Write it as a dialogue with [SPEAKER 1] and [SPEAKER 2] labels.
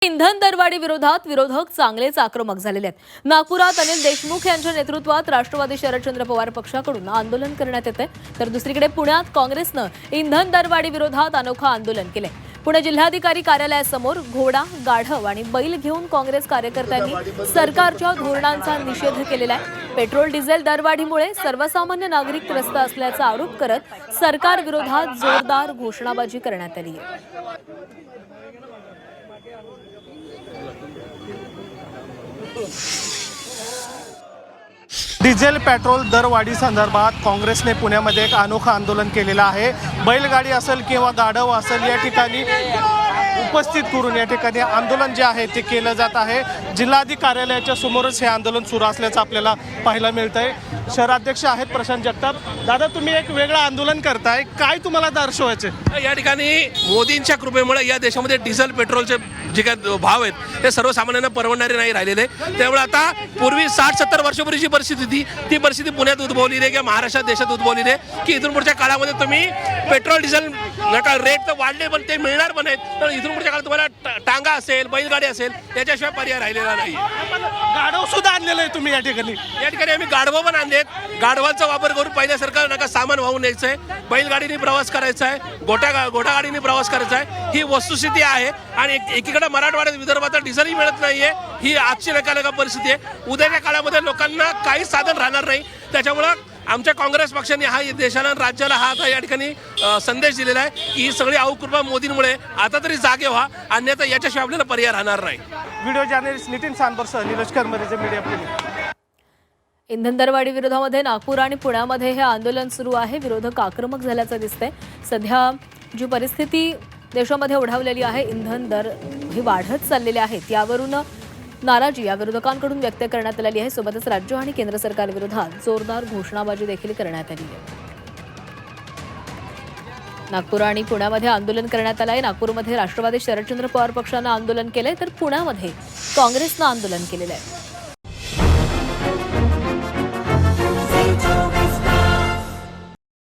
[SPEAKER 1] इंधन दरवाढी विरोधात विरोधक चांगलेच आक्रमक झालेले आहेत। नागपुरात अनिल देशमुख यांच्या नेतृत्वात राष्ट्रवादी शरदचंद्र पवार पक्षाकडून आंदोलन करण्यात येते, तर दुसरीकडे पुण्यात काँग्रेसनं इंधन दरवाढी विरोधात अनोखं आंदोलन केले। पुणे जिल्हाधिकारी कार्यालयासमोर घोडा, गाढव आणि बैल घेऊन काँग्रेस कार्यकर्त्यांनी सरकारच्या धोरणांचा निषेध केलेला आहे। पेट्रोल डिझेल दरवाढीमुळे सर्वसामान्य नागरिक त्रस्त असल्याचा आरोप करत सरकार विरोधात जोरदार घोषणाबाजी करण्यात आली आहे।
[SPEAKER 2] डिझेल पेट्रोल दरवाढी संदर्भात काँग्रेसने पुण्यामध्ये एक अनोखं आंदोलन केलेलं आहे। बैलगाडी असेल किंवा गाढव असेल या ठिकाणी उपस्थित करून या ठिकाणी आंदोलन जे आहे ते केलं जात आहे। जिल्हाधिकारी कार्यालयाच्या समोरच हे आंदोलन सुरू असल्याचं आपल्याला पाहायला मिळतंय। शहराध्यक्ष आहेत प्रशांत जगताप, दादा तुम्ही एक वेगळं आंदोलन करताय, काय तुम्हाला दर्शवायचे?
[SPEAKER 3] या ठिकाणी मोदींच्या कृपेमुळे या देशामध्ये डिझेल पेट्रोलचे जे काही भाव आहेत ते सर्वसामान्यांना परवडणारे नाही राहिलेले। त्यामुळे आता पूर्वी 60-70 वर्षापूर्वीची परिस्थिती होती ती परिस्थिती पुण्यात उद्भवली आहे किंवा महाराष्ट्रात देशात उद्भवली आहे की इथून पुढच्या काळामध्ये तुम्ही पेट्रोल डिझेल नका रेट तर वाढले पण ते मिळणार पण आहेत, तर इथून पुढच्या काळात तुम्हाला टांगा असेल बैलगाडी असेल याच्याशिवाय पर्याय राहिलेला नाही।
[SPEAKER 2] गाढव सुद्धा आणलेलं आहे तुम्ही या ठिकाणी?
[SPEAKER 3] या ठिकाणी आम्ही गाढवं पण आणलेत। गाढवांचा वापर करून पहिल्यासारखं नका सामान वाहून न्यायचं आहे, बैलगाडीने प्रवास करायचा आहे, घोडागाडीने प्रवास करायचा आहे, ही वस्तुस्थिती आहे। आणि एकीकडे मराठवाड्यात विदर्भात डिझेलही मिळत नाहीये, ही आजची नका परिस्थिती आहे। उद्याच्या काळामध्ये लोकांना काही साधन राहणार नाही। त्याच्यामुळं आमच्या काँग्रेस पक्षाने हा देशाला राज्याला हा या ठिकाणी संदेश दिलेला आहे की ही सगळी अवकृपा मोदींमुळे आता तरी जागे व्हा, अन्यथा याच्याशिवाय आपल्याला पर्याय राहणार नाही।
[SPEAKER 2] व्हिडिओ जर्नलिस्ट नितीन सांबरसह नीरज करमरेचे मीडिया प्रतिनिधी।
[SPEAKER 1] इंधन दरवाढी विरोधामध्ये नागपूर आणि पुण्यामध्ये हे आंदोलन सुरू आहे। विरोधक आक्रमक झाल्याचं दिसतंय। सध्या जी परिस्थिती देशामध्ये ओढावलेली आहे, इंधन दर हे वाढत चाललेले आहेत, यावरून नाराजी या विरोधकांकडून व्यक्त करण्यात आलेली आहे। सोबतच राज्य आणि केंद्र सरकारविरोधात जोरदार घोषणाबाजी देखील करण्यात आली आहे। नागपूर आणि पुण्यामध्ये आंदोलन करण्यात आलं आहे। नागपूरमध्ये राष्ट्रवादी शरदचंद्र पवार पक्षानं आंदोलन केलंय, तर पुण्यामध्ये काँग्रेसनं आंदोलन केलेलं आहे।